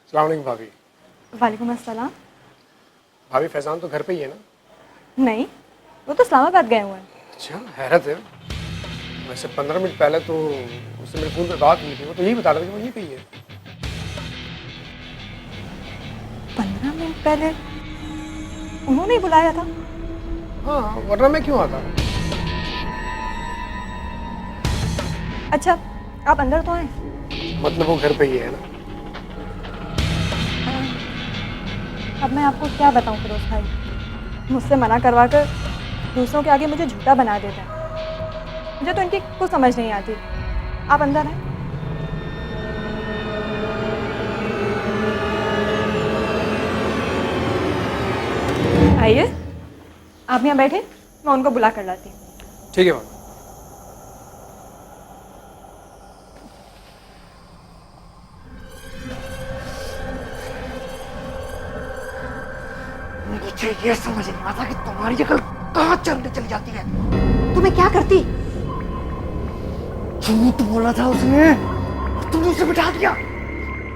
अस्सलाम वालेकुम भाभी। वालेकुम अस्सलाम। भाभी फैज़ान तो घर पे ही है ना? नहीं, वो तो इस्लामाबाद गए हुए हैं। अच्छा, हैरत है। वैसे 15 मिनट पहले तो उससे मेरे फ़ोन पे बात हुई थी, वो तो यही बता रहा था कि वो यहीं पे ही है। 15 मिनट पहले उन्होंने ही बुलाया था। हाँ, वरना मैं क्यों आता? अच्छा, आप अंदर तो आए। मतलब वो घर पे ही है ना? अब मैं आपको क्या बताऊं फिरोज भाई, मुझसे मना करवा कर दूसरों के आगे मुझे झूठा बना देते हैं। मुझे तो इनकी कुछ समझ नहीं आती। आप अंदर हैं। आइए, आप यहाँ बैठे, मैं उनको बुला कर लाती हूँ। ठीक है भाभी। मुझे ये समझ नहीं आता कि तुम्हारी अकल कहाँ चलने चली जाती है। तो मैं क्या करती? झूठ बोला था उसने, तुमने उसे बिठा दिया।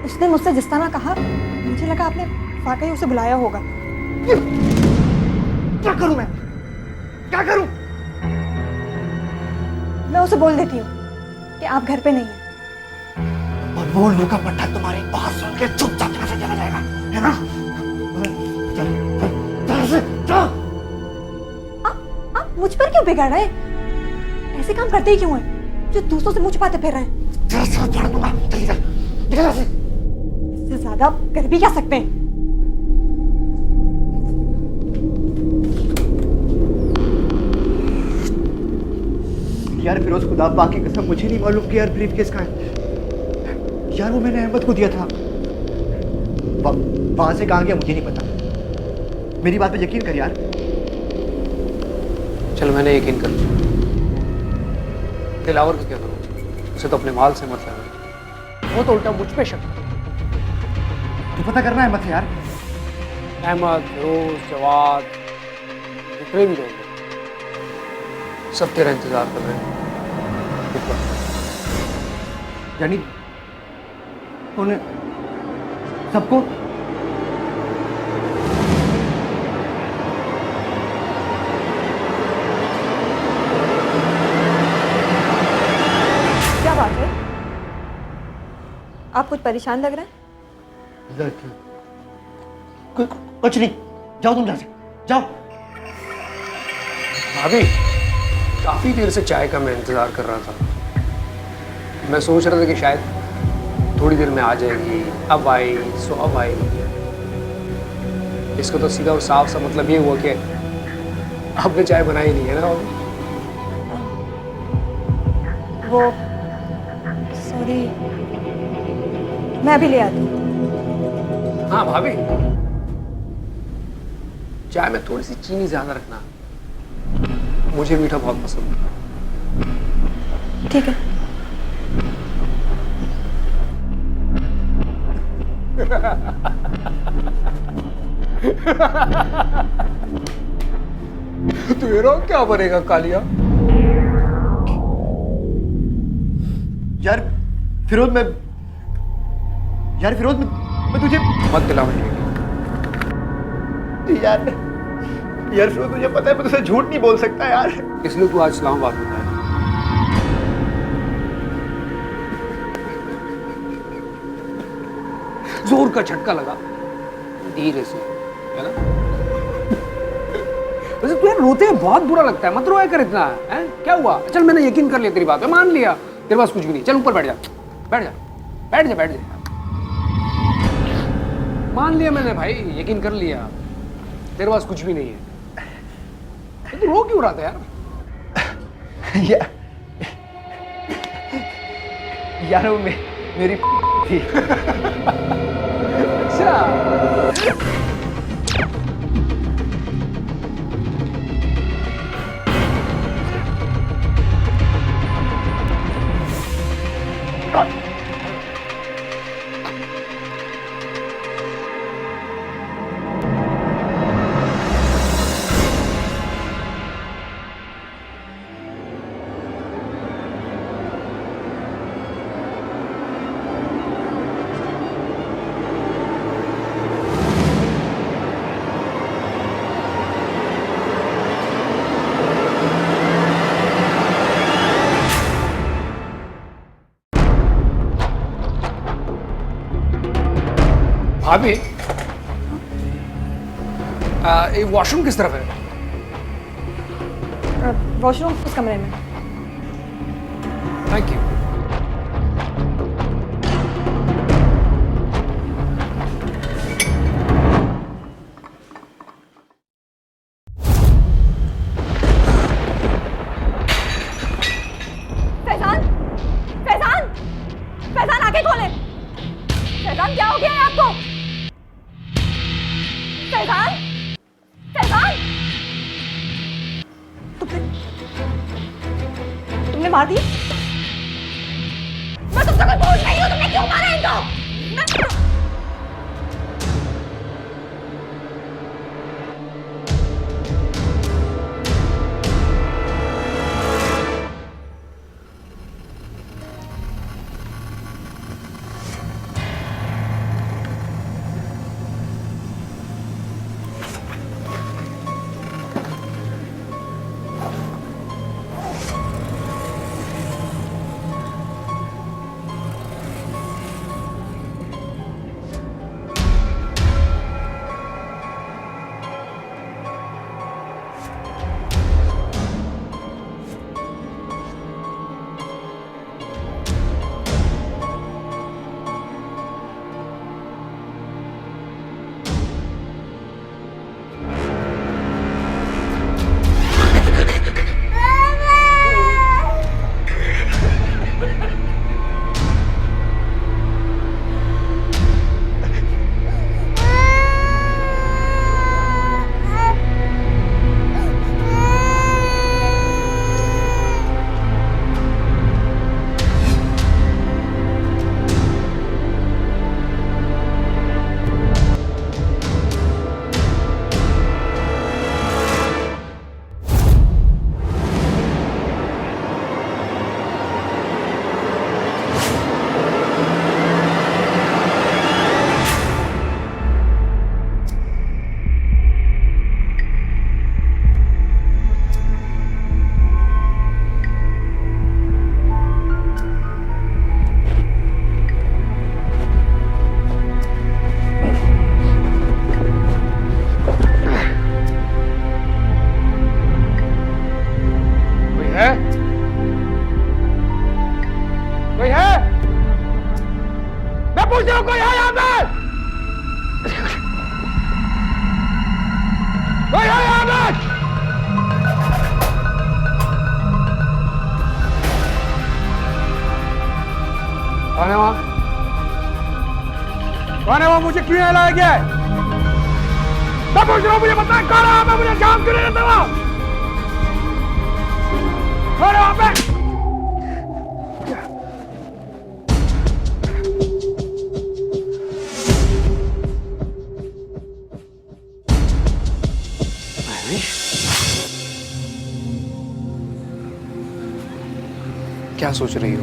उसने मुझसे जिस तरह कहा, मुझे लगा आपने वाकई उसे बुलाया होगा। क्या करूं मैं, क्या करूं? मैं उसे बोल देती हूँ कि आप घर पे नहीं हैं। और वो लू का पट्टा तुम्हारी बात सुन के चुपचाप यहाँ से चला जाएगा, है ना? चल, चल, चल, चल। आप मुझ पर क्यों बिगड़ रहे हैं? ऐसे काम करते ही क्यों हैं जो दूसरों से मुंह छिपाते फिर रहे हैं? तेरा सर फाड़ दूंगा। जल्दी चल, निकल यहाँ से। इससे ज्यादा आप कर भी क्या सकते हैं? यार फिरोज, खुदा पाक की कसम, मुझे नहीं मालूम कि यार ब्रीफकेस कहाँ है। यार वो मैंने अहमद को दिया था। वहां से कहाँ गया मुझे नहीं पता। मेरी बात पे यकीन कर यार। चलो मैंने यकीन कर लिया। दिलावर को क्या करूँ? उसे तो अपने माल से मतलब है। वो तो उल्टा मुझ पे शक करता तू पता करना है अहमद से यार। है। अहमद, फिरोज, जवाद, जितने भी लोग हैं, सब तेरा इंतजार कर रहे हैं। यानी उन्हें सबको क्या बात है? आप कुछ परेशान लग रहे हैं। कुछ नहीं, जाओ तुम यहाँ से, जाओ। भाभी, काफी देर से चाय का मैं इंतजार कर रहा था। मैं सोच रहा था कि शायद थोड़ी देर में आ जाएगी। अब आई सो अब आई। इसको तो सीधा और साफ सा मतलब ये हुआ कि अब ने चाय बनाई नहीं है ना। वो सॉरी, मैं अभी ले आती हूँ। हाँ भाभी, चाय में थोड़ी सी चीनी ज्यादा रखना। मुझे मीठा बहुत पसंद है। ठीक है। तेरा क्या बनेगा कालिया? यार फिरोज, मैं तुझे मत दिला मुझे। यार फिरोज, तुझे पता है मैं तुझसे झूठ नहीं बोल सकता यार। इसलिए तू आज इस्लामाबाद में है। जोर का झटका लगा, धीरे से, है ना? वैसे तू यार रोते हैं बहुत बुरा लगता है। मत रोया कर इतना, है? क्या हुआ? चल मैंने यकीन कर लिया तेरी बात पे, मान लिया तेरे पास कुछ भी नहीं। चल ऊपर बैठ जा, बैठ जा, बैठ जा, बैठ जा। मान लिया मैंने भाई, यकीन कर लिया तेरे पास कुछ भी नहीं है। तू रो क्यों रहा था यार? यार वो मेरी थी। अच्छा, भाभी, ये वॉशरूम किस तरफ है? वॉशरूम उस कमरे में। Thank you. फैजान, फैजान, फैजान आंखें खोले। फैजान क्या हो गया है आपको? फैजान, फैजान, तुमने मार दी? मैं तुमसे कुछ पूछ रही हूँ, तुमने क्यों मारा इनको? कोई है? मैं पूछ रहा हूं, कोई है यहाँ पे? कोई है यहाँ पे? कौन है वहां? कौन है वहां? मुझे क्यों यहाँ लाया गया है? मैं पूछ रहा हूं, मुझे बताएं कौन है वहां पे? मुझे काम क्यों नहीं देता वहां? कौन है वहां पे? क्या सोच रही हो?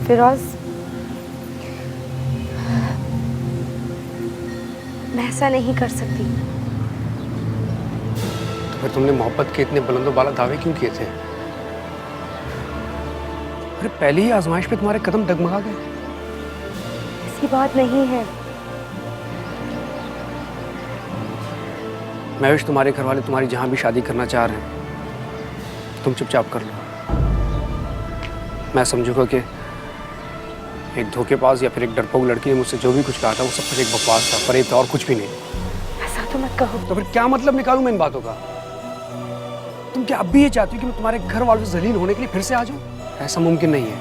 फिरोज, मैं ऐसा नहीं कर सकती। तो फिर तुमने मोहब्बत के इतने बुलंदोबाला दावे क्यों किए थे? अरे पहली ही आजमाइश पे तुम्हारे कदम डगमगा गए। ऐसी बात नहीं है। महविश, तुम्हारे घर वाले तुम्हारी जहां भी शादी करना चाह रहे हैं, तुम चुपचाप कर लो। मैं समझूंगा कि एक धोखेबाज या फिर एक डरपोक लड़की ने मुझसे जो भी कुछ कहा था वो सब कुछ एक बकवास था, फरेब था और कुछ भी नहीं। ऐसा तो मत कहो। तो फिर क्या मतलब निकालूं मैं इन बातों का? तुम क्या अब भी ये चाहती हो कि मैं तुम्हारे घर वालों से जलील होने के लिए फिर से आ जाऊं? ऐसा मुमकिन नहीं है।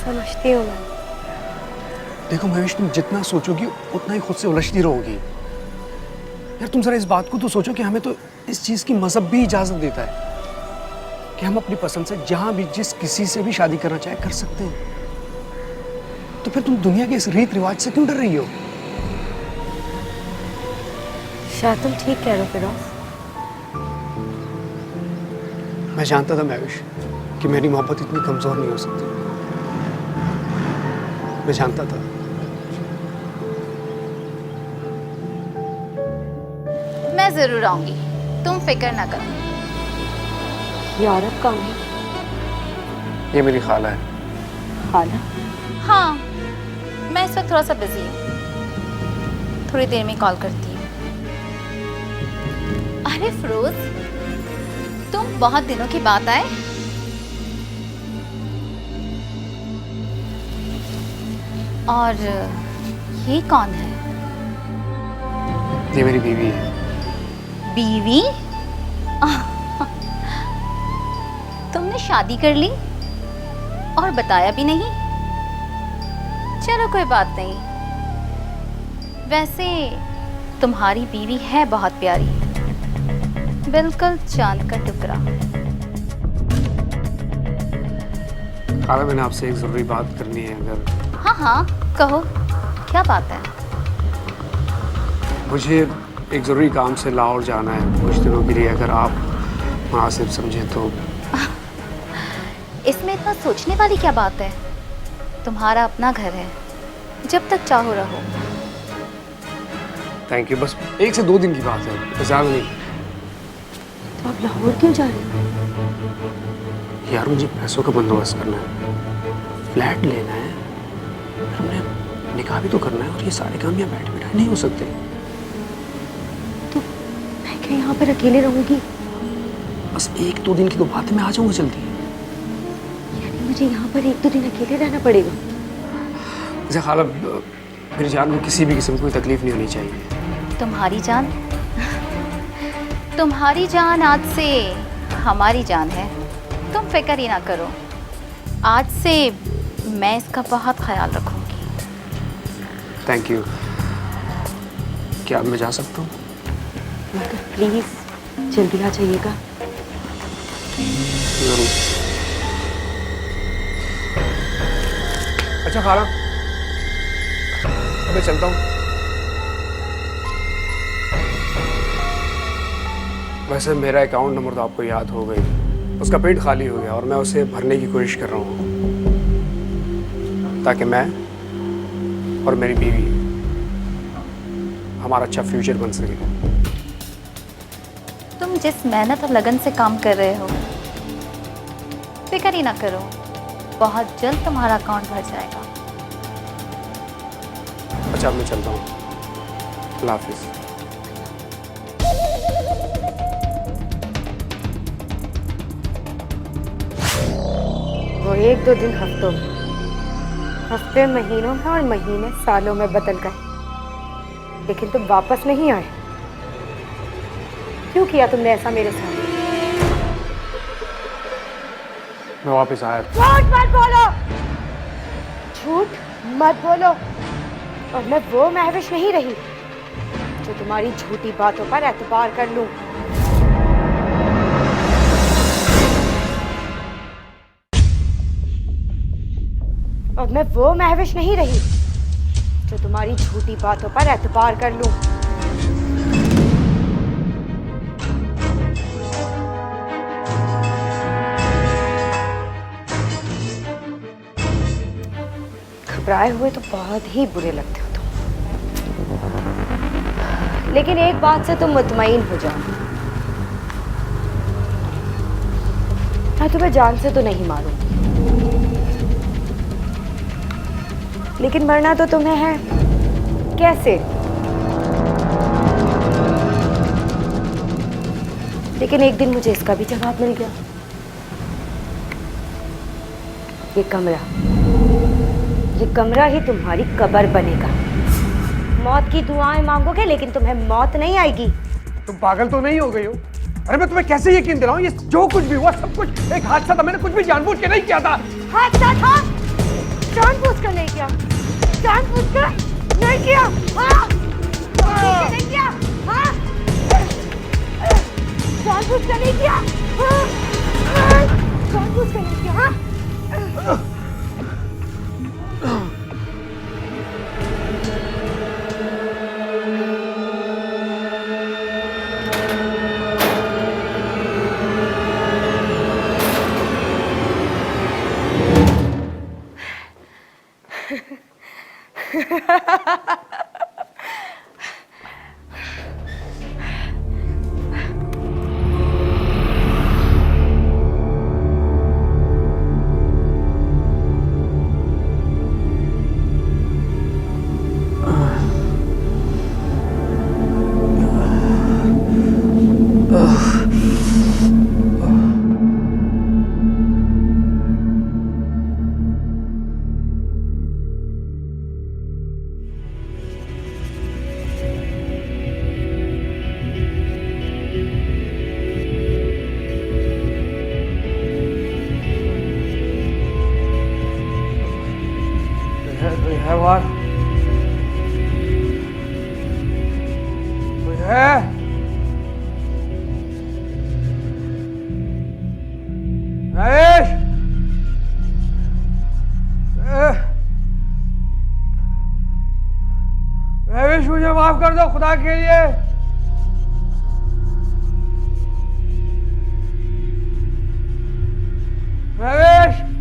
समझती हूँ मैं। देखो महविश, तुम जितना सोचोगी उतना ही खुद से उलझती रहोगी। यार तुम जरा इस बात को तो सोचो कि हमें तो इस चीज की मजहब भी इजाजत देता है कि हम अपनी पसंद से जहां भी जिस किसी से भी शादी करना चाहे कर सकते हैं। तो फिर तुम दुनिया के इस रीत रिवाज से क्यों डर रही हो? शायद तुम ठीक कह रहे हो फिरोज। मैं जानता था महविश कि मेरी मोहब्बत इतनी कमजोर नहीं हो सकती। मैं जानता था। मैं जरूर आऊंगी, तुम फिक्र ना करो। ये औरत कौन है? ये मेरी खाला है। खाला, हाँ, मैं इस वक्त थोड़ा सा बिजी हूँ, थोड़ी देर में कॉल करती हूँ। अरे फिरोज, तुम बहुत दिनों की बात आए। और ये कौन है? ये मेरी बीवी है। बीवी? तुमने शादी कर ली और बताया भी नहीं। चलो कोई बात नहीं। वैसे तुम्हारी बीवी है बहुत प्यारी, बिल्कुल चांद का टुकड़ा। खाला, मैंने आपसे एक ज़रूरी बात करनी है। अगर हाँ हाँ कहो, क्या बात है? मुझे एक ज़रूरी काम से लाहौर जाना है कुछ दिनों के लिए, अगर आप मुनासिब समझें तो। इसमें इतना सोचने वाली क्या बात है? तुम्हारा अपना घर है, जब तक चाहो रहो। Thank you. बस 1 से 2 दिन की बात है, ज़्यादा नहीं। तो आप लाहौर क्यों जा रहे हैं? यार मुझे पैसों का बंदोबस्त करना है, फ्लैट लेना है, फिर हमने निकाह भी तो करना है, और ये सारे काम यहाँ बैठे बैठे नहीं हो सकते। तो मैं क्या यहाँ पर अकेले रहूंगी? बस 1-2 दिन की तो बात है, मैं आ जाऊँगा जल्दी। यानी मुझे यहाँ पर 1-2 दिन अकेले रहना पड़ेगा? वैसे खाला, मेरी जान को किसी भी किस्म की कोई तकलीफ नहीं होनी चाहिए। तुम्हारी जान? तुम्हारी जान आज से हमारी जान है, तुम फिक्र ही ना करो। आज से मैं इसका बहुत ख्याल रखूंगी। Thank you. क्या अब मैं जा सकता हूँ? मगर प्लीज जल्दी आ जाइएगा। जरूर। अच्छा खाला, अब मैं चलता हूँ। वैसे मेरा अकाउंट नंबर तो आपको याद हो गई, उसका पेट खाली हो गया और मैं उसे भरने की कोशिश कर रहा हूँ, ताकि मैं और मेरी बीवी हमारा अच्छा फ्यूचर बन सके। तुम जिस मेहनत और लगन से काम कर रहे हो, फिक्र ही ना करो, बहुत जल्द तुम्हारा अकाउंट भर जाएगा। अच्छा अब मैं चलता हूँ। अल्लाह हाफिज़। वो 1-2 दिन हफ्तों में, हफ्ते महीनों में और महीने सालों में बदल गए, लेकिन तुम वापस नहीं आए। क्यों किया तुमने ऐसा मेरे साथ? मैं वापस आया। झूठ मत बोलो, झूठ मत बोलो। और मैं वो महविश नहीं रही जो तुम्हारी झूठी बातों पर एतबार कर लूं। और मैं वो महविश नहीं रही जो तुम्हारी झूठी बातों पर एतबार कर लूं। घबराए हुए तो बहुत ही बुरे लगते हो तुम, लेकिन एक बात से तुम मुतमईन हो जाओ, मैं तुम्हें जान से तो नहीं मारूंगी, लेकिन मरना तो तुम्हें है। कैसे? लेकिन एक दिन मुझे इसका भी जवाब मिल गया। ये कमरा ही तुम्हारी कब्र बनेगा। मौत की दुआएं मांगोगे, लेकिन तुम्हें मौत नहीं आएगी। तुम पागल तो नहीं हो गई हो? अरे मैं तुम्हें कैसे यकीन दिलाऊं? ये जो कुछ भी हुआ सब कुछ एक हादसा था, मैंने कुछ भी जानबूझ के नहीं किया था। हादसा था? जानबूझ कर नहीं किया? जानबूझ कर नहीं किया? हाँ? जानबूझ कर नहीं किया? हाँ? जानबूझ कर नहीं किया? हाँ? जानबूझ कर नहीं किया? हाँ? है बाहर? कोई है? महेश! महेश, मुझे माफ कर दो खुदा के लिए। महेश!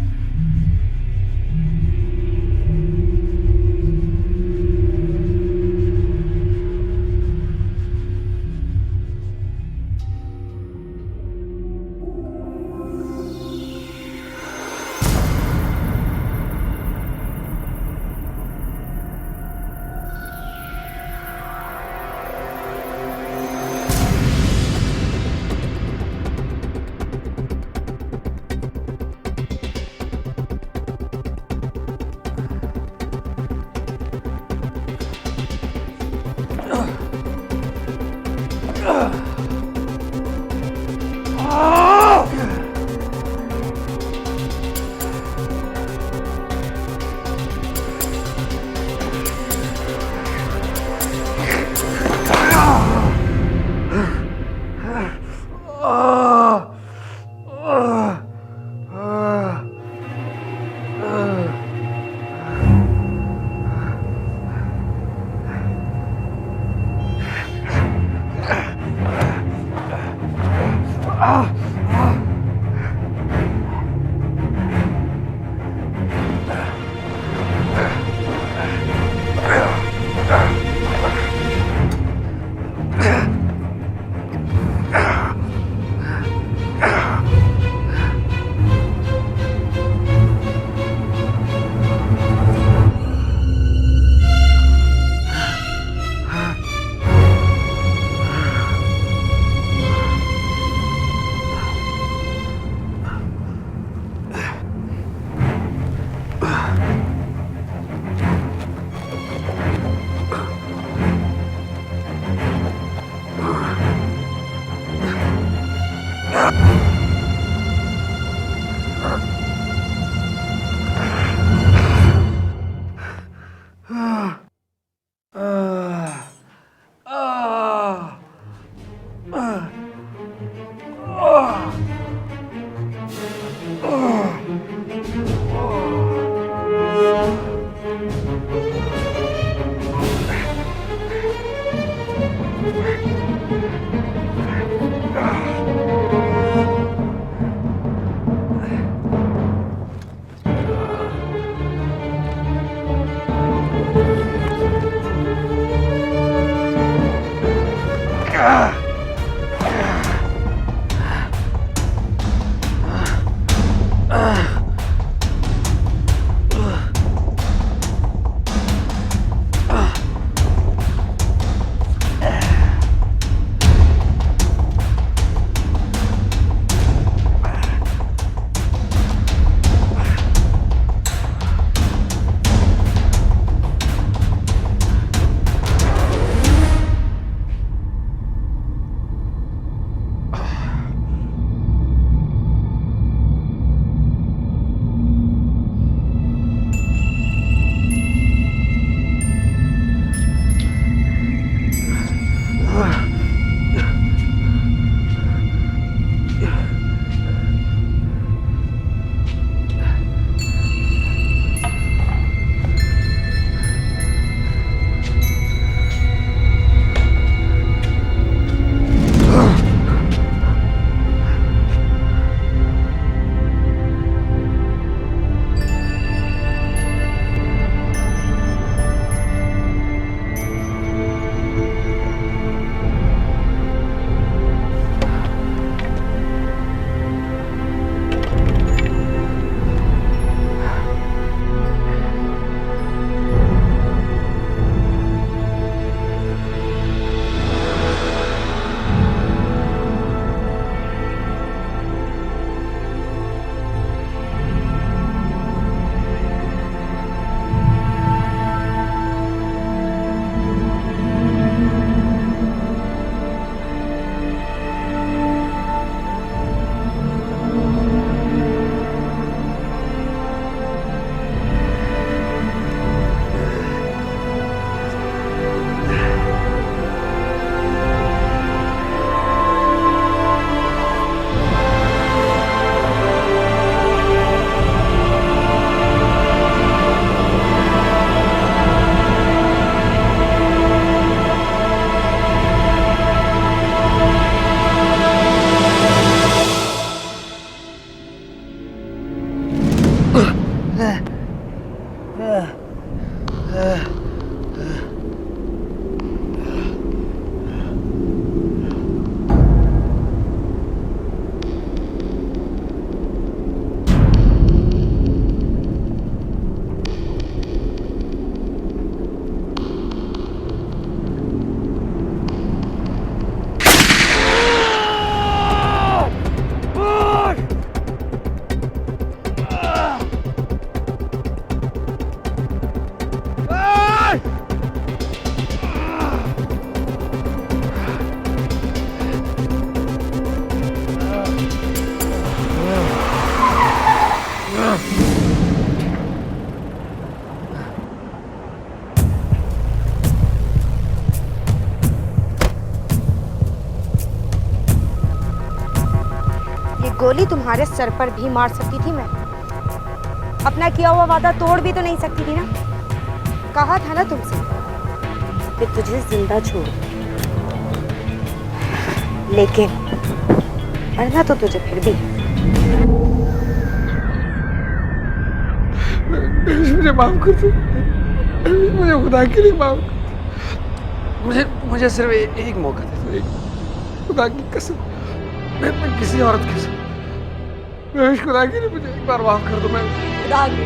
ये गोली तुम्हारे सर पर भी मार सकती थी मैं। अपना किया हुआ वादा तोड़ भी तो नहीं सकती थी ना। कहा था ना तुमसे कि तुझे जिंदा छोड़, लेकिन मरना तो तुझे फिर भी। मुझे माफ कर दो, मुझे खुदा के लिए माफ कर। मुझे सिर्फ एक मौका दे दो, खुदा की कसम, मैं किसी औरत के साथ, महेश खुदा के लिए मुझे एक बार माफ कर दो। मैं खुदा के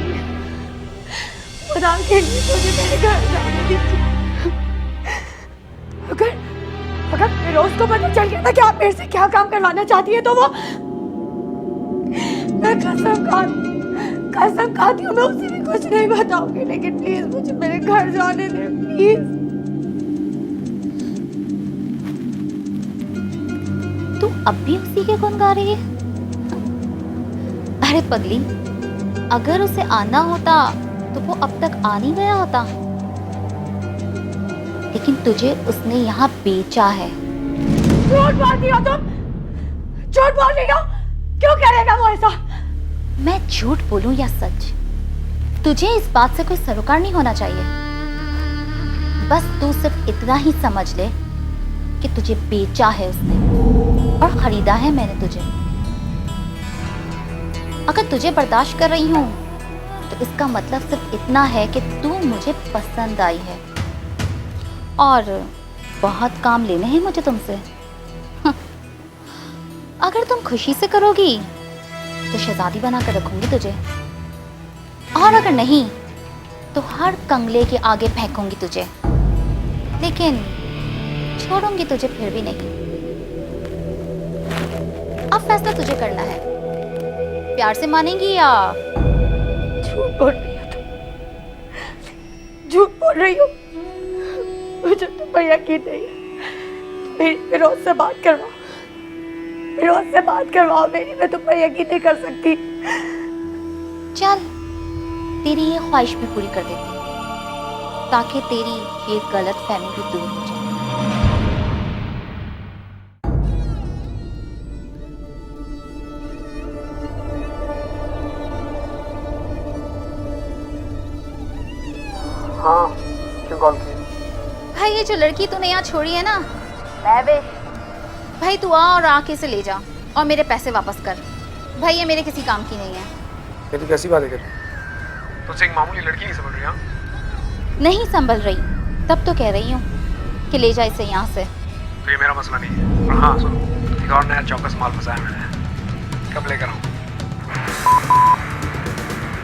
लिए मुझे मेरे घर जाने दीजिए। अगर फिरोज को पता चल गया था कि आप मेरे से क्या काम करवाना चाहती है तो वो, मैं कसम खाती हूँ मैं उसे भी कुछ नहीं बताऊंगी, लेकिन प्लीज मुझे मेरे घर जाने दे प्लीज। तू अब भी उसी के गुण गा रही है? अरे पगली, अगर उसे आना होता तो वो अब तक आ नहीं गया होता, लेकिन तुझे उसने यहाँ बेचा है। झूठ बोलती हो तुम, झूठ बोल रही हो। क्यों करेगा वो ऐसा? मैं झूठ बोलूं या सच, तुझे इस बात से कोई सरोकार नहीं होना चाहिए। बस तू सिर्फ इतना ही समझ ले कि तुझे बेचा है उसने और खरीदा है मैंने तुझे। अगर तुझे बर्दाश्त कर रही हूं तो इसका मतलब सिर्फ इतना है कि तू मुझे पसंद आई है और बहुत काम लेने हैं मुझे तुमसे। अगर तुम खुशी से करोगी तो शहजादी बनाकर रखूंगी तुझे, और अगर नहीं तो हर कंगले के आगे फेंकूंगी तुझे, लेकिन छोड़ूंगी तुझे फिर भी नहीं। अब फैसला तुझे करना है, प्यार से मानेंगी या? झूठ बोल रही हो तुम, झूठ बोल रही हो। मुझे तुम पर यकीन नहीं है। मेरी फिरोज से बात करवाओ, फिरोज से बात करवाओ मेरी, मैं तुम पर यकीन नहीं कर सकती। चल तेरी ये ख्वाहिश भी पूरी कर देती हूँ, ताकि तेरी ये गलत फहमी भी दूर हो जाए। हाँ, क्यों कॉल की? भाई ये जो लड़की तूने यहाँ छोड़ी है ना, भाई तू आ और आके इसे ले जा और मेरे पैसे वापस कर। भाई ये मेरे किसी काम की नहीं है। ये तो कैसी बात है? तुझसे एक मामूली लड़की नहीं समझ रही? हाँ, नहीं संभल रही, तब तो कह रही हूँ कि ले जा इसे यहाँ से। तो ये मेरा मसला नहीं है। और हाँ सुन, एक और नया चौकस माल फंसाया मैंने, कब लेकर आऊँ?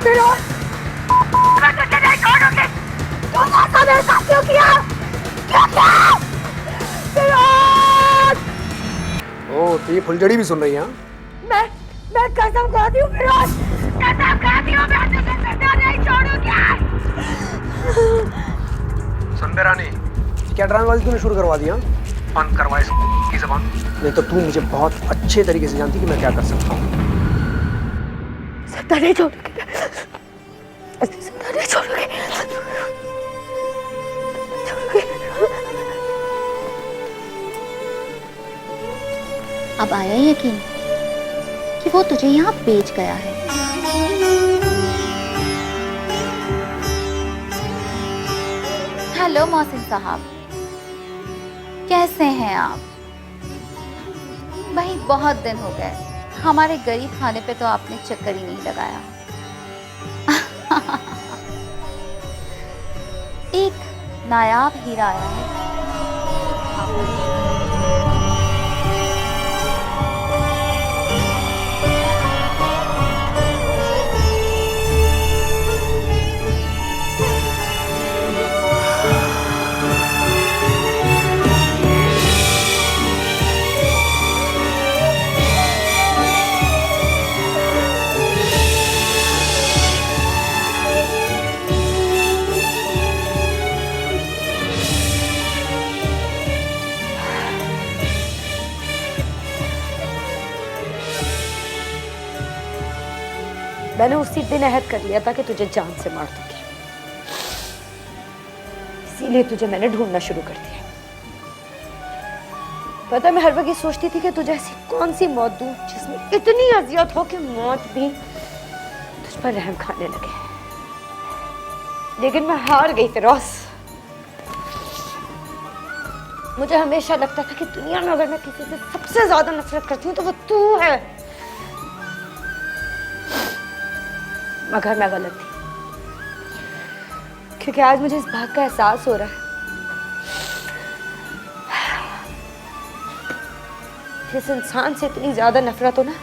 फिरोज, मैं तुझे नहीं छोड़ूंगी। तुम ऐसा मेरे साथ क्यों किया? क्यों किया? फिरोज! ओह, तो ये फुलझड़ी भी सुन रही है? मैं कसम खाती हूँ फिरोज, कसम खाती हूँ मैं तुझे जिंदा नहीं छोड़ूंगी। सुन बे रानी, क्या ड्रामेबाजी तूने शुरू करवा दिया? बंद करवा इसकी ज़बान, नहीं तो तू मुझे बहुत अच्छे तरीके से जानती कि मैं क्या कर सकता हूँ। जिंदा नहीं छोड़ूंगी, जिंदा नहीं छोड़ूंगी। अब आया यकीन कि वो तुझे यहाँ बेच गया है। हेलो मोहसिन साहब, कैसे हैं आप? भाई बहुत दिन हो गए, हमारे गरीब खाने पे तो आपने चक्कर ही नहीं लगाया। एक नायाब हीरा आया है। मैंने उसी दिन अहद कर लिया था कि तुझे जान से मार दूंगी, इसीलिए तुझे मैंने ढूंढना शुरू कर दिया। पता है, मैं हर वक्त ये सोचती थी कि तुझे ऐसी कौन सी मौत दूं जिसमें इतनी अजियत हो कि मौत भी तुझ पर रहम खाने लगे। लेकिन मैं हार गई फिरोज। मुझे हमेशा लगता था कि दुनिया में अगर मैं किसी से सबसे ज्यादा नफरत करती हूँ तो वो तू है, मगर मैं गलत थी। क्योंकि आज मुझे इस बात का एहसास हो रहा है, जिस इंसान से इतनी ज्यादा नफरत हो ना,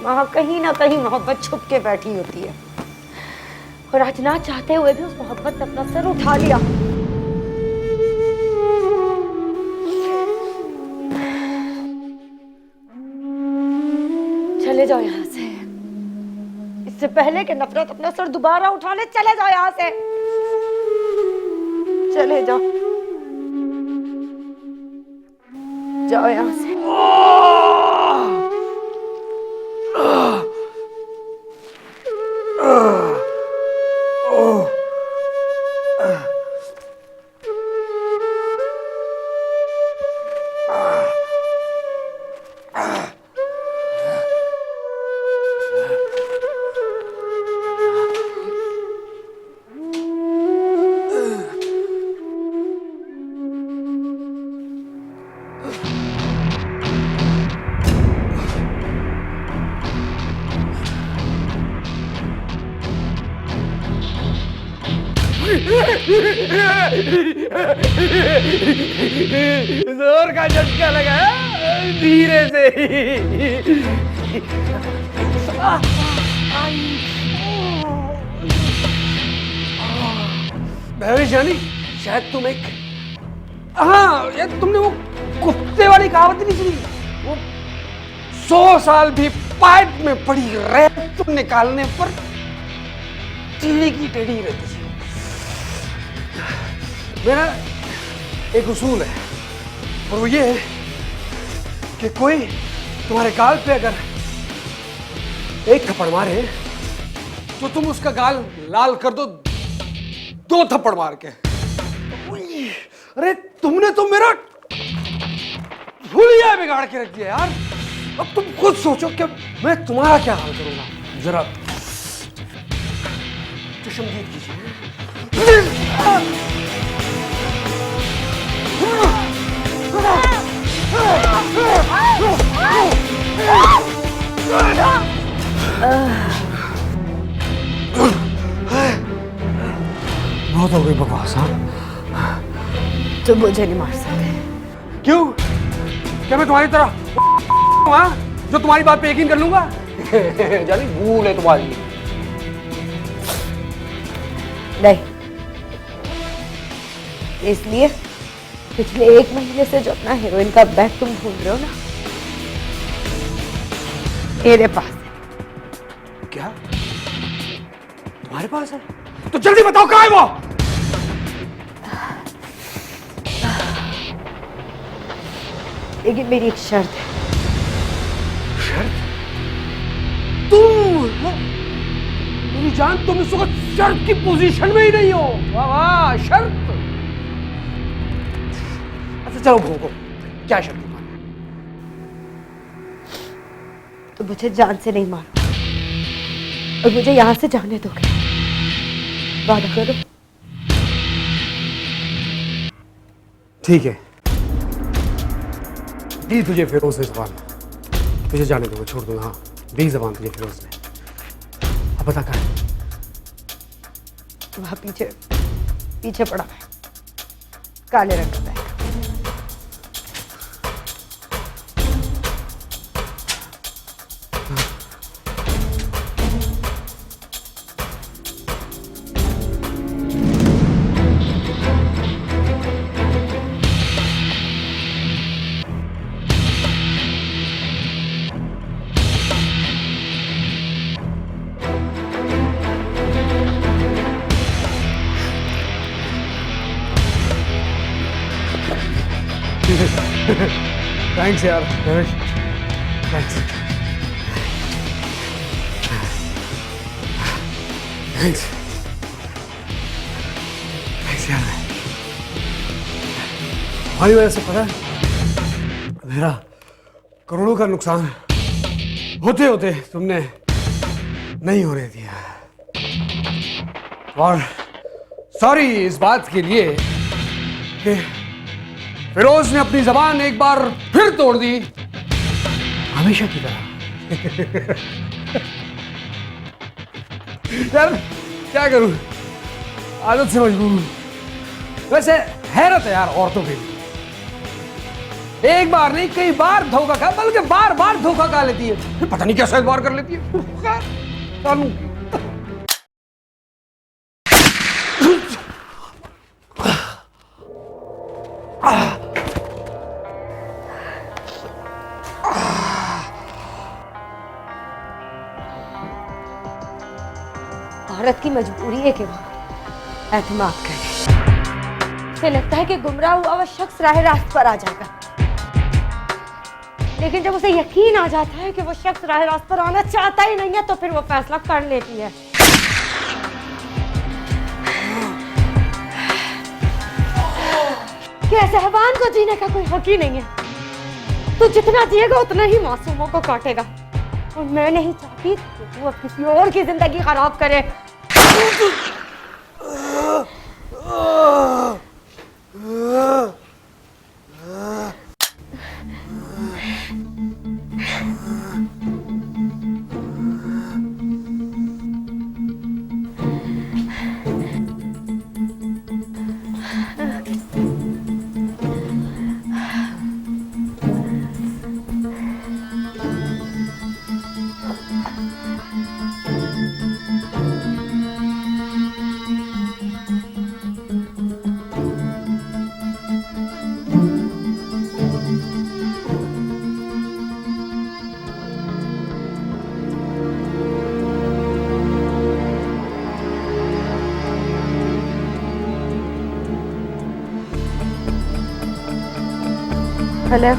वहां कहीं ना कहीं मोहब्बत छुप के बैठी होती है। और आज ना चाहते हुए भी उस मोहब्बत ने अपना सर उठा लिया। चले जाओ यहां से, इससे पहले कि नफरत अपना सर दोबारा उठा ले। चले जाओ यहां से, चले जाओ, जाओ यहां से। जोर का झटका लगा, धीरे से। भैरवी जानी, शायद तुम एक, हाँ यार, तुमने वो कुत्ते वाली कहावत नहीं सुनी? वो 100 साल भी पाइप में पड़ी रेत निकालने पर टेढ़ी की टेढ़ी रहती है। मेरा एक उसूल है, और वो ये है कि कोई तुम्हारे गाल पे अगर एक थप्पड़ मारे तो तुम उसका गाल लाल कर दो 2 थप्पड़ मार के। अरे तुमने तो मेरा हुलिया बिगाड़ के रख दिया यार। अब तुम खुद सोचो कि मैं तुम्हारा क्या हाल करूंगा। जरा चश्मदीद कीजिए। बहुत हो गई बकवास। हाँ, तुम मुझे नहीं मार सकते। क्यों? क्या मैं तुम्हारी तरह हाँ, जो तुम्हारी बात पे यकीन कर लूंगा? जानी भूल है तुम्हारी। नहीं, इसलिए पिछले 1 महीने से जो अपना हीरोइन का बैग तुम ढूंढ रहे हो ना, मेरे पास है। क्या तुम्हारे पास है? तो जल्दी बताओ कहाँ है वो? लेकिन मेरी एक शर्त है। शर्त? तुम मेरी जान, तुम इस वक्त शर्त की पोजीशन में ही नहीं हो। वाह वाह, शर्त। अच्छा चलो भोंको, क्या शर्त तुम्हारी? तो मुझे जान से नहीं मारो और मुझे यहां से जाने दोगे? वादा करो। ठीक है, दी तुझे फिरोज ने जबान, तुझे जाने दूंगा, छोड़ दूंगा। हाँ, दी जबान तुझे फिरोज ने। अब बता कहाँ है? वहां पीछे पीछे पड़ा है, काले रंग का बैग। थैंक्स यार रमेश, थैंक्स थैंक्स थैंक्स यार। हमारी वजह से पता है मेरा करोड़ों का नुकसान होते होते तुमने नहीं होने दिया, और सॉरी इस बात के लिए कि फिरोज ने अपनी जबान एक बार फिर तोड़ दी, हमेशा की तरह। यार क्या करूं, आदत से मजबूर हूं। वैसे हैरत है यार औरतों के लिए, एक बार नहीं कई बार धोखा खा, बल्कि बार बार धोखा खा लेती है, फिर पता नहीं कैसे बार कर लेती है। कानून की औरत की मजबूरी है कि वो एतमाद करे। उसे लगता है कि गुमराह हुआ वह शख्स राह रास्त पर आ जाएगा, लेकिन जब उसे यकीन आ जाता है कि वो शख्स राह रास्त पर आना चाहता ही नहीं है, तो फिर वो फैसला कर लेती है। कि ऐसे हैवान को जीने का कोई हक ही नहीं है। तू जितना जिएगा उतना ही मासूमों को काटेगा, और मैं नहीं चाहती कि तू अब किसी और की जिंदगी खराब करे। हेलो,